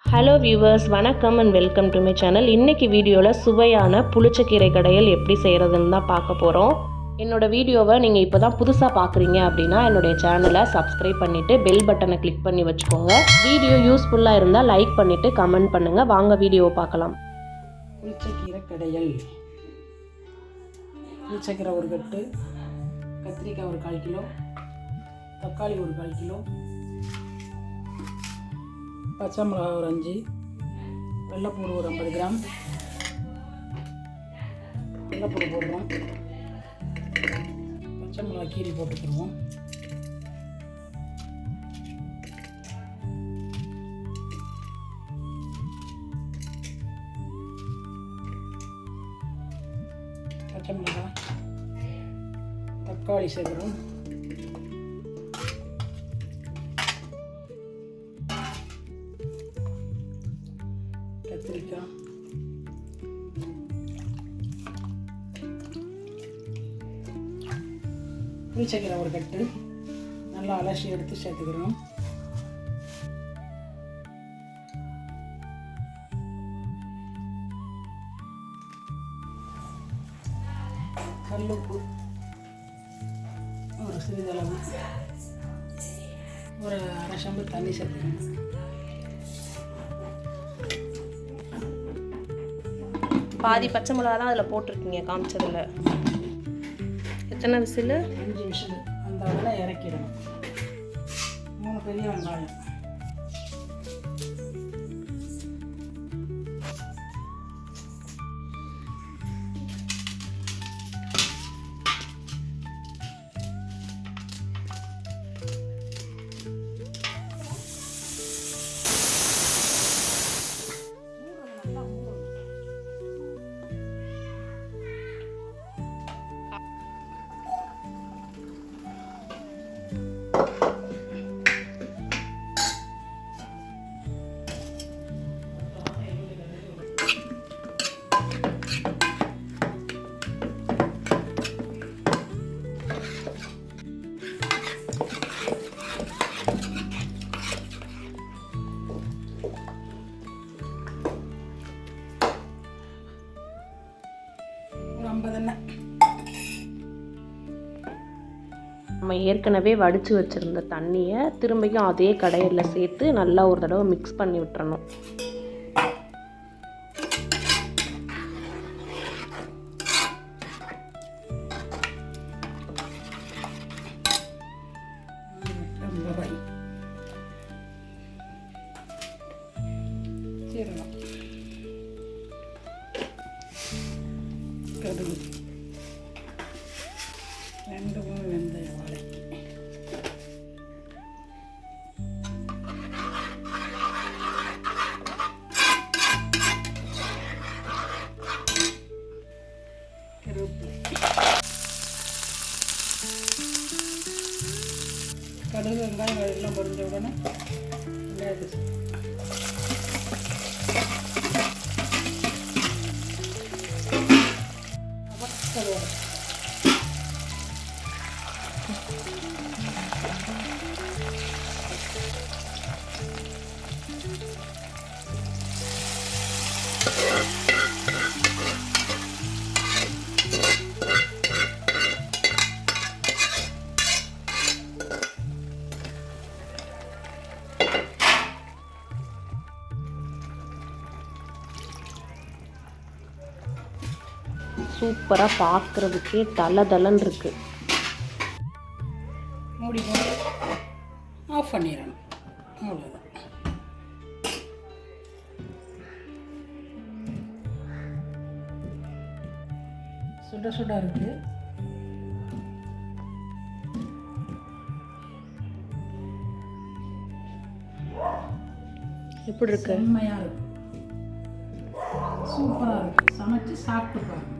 Hello viewers, வணக்கம் and welcome to my channel. இன்றைக்கி வீடியோவில் சுவையான புளிச்சக்கீரை கடையல் எப்படி செய்கிறதுன்னு தான் பார்க்க போகிறோம். என்னோடய வீடியோவை நீங்கள் இப்போ தான் புதுசாக பார்க்குறீங்க அப்படின்னா என்னுடைய சேனலை சப்ஸ்கிரைப் பண்ணிவிட்டு பெல் பட்டனை கிளிக் பண்ணி வச்சுக்கோங்க. வீடியோ யூஸ்ஃபுல்லாக இருந்தால் லைக் பண்ணிவிட்டு கமெண்ட் பண்ணுங்கள். வாங்க வீடியோவை பார்க்கலாம். புளிச்சக்கீரை கடையல். புளிச்சக்கீரை ஒரு கட்டு, கத்திரிக்காய் ஒரு 1/4 கிலோ, தக்காளி ஒரு 1/4 கிலோ, பச்சை மிளகா ஒரு 5, வெள்ளைப்பூடு ஒரு 50 கிராம். வெள்ளைப்பூடு போடுறோம். பச்சை மிளகா கீரி போட்டுக்கிடுவோம். பச்சை மிளகா, தக்காளி சேர்க்குறோம். கத்திரிக்காய், புளிச்சக்கீரை ஒரு கட்டு நல்லா அலசி எடுத்து சேர்த்துக்கிறோம். கல்லுப்பு ஒரு சிறிதளவு, ஒரு 1/2 சம்பு தண்ணி சேர்த்துக்கணும். பாதி பச்சை மிளகா தான் அதில் போட்டிருக்கீங்க காமிச்சதில். எத்தனை விசில்? 5 விசில். அந்த அளவில் இறக்கிடணும். 3 பெரிய வெங்காயம், நம்ம ஏற்கனவே வடித்து வச்சுருந்த தண்ணியை திரும்பியும் அதே கடையில் சேர்த்து நல்லா ஒரு தடவை மிக்ஸ் பண்ணி விட்டுறணும். கடுகு, 2 வெந்தயம், வாழை, கடுகு வெங்காயம் எல்லாம் பொரிஞ்ச உடனே வெங்காயத்தை சூப்பராக பார்க்குறதுக்கே தலன்னு இருக்குது. மூடி போட்டு ஆஃப் பண்ணிடணும். அவ்வளோதான். சுட சுட இருக்குது. எப்படி இருக்கு? செம்மையாக இருக்குது. சூப்பராக இருக்குது. சமைச்சு சாப்பிட்டு பாருங்க.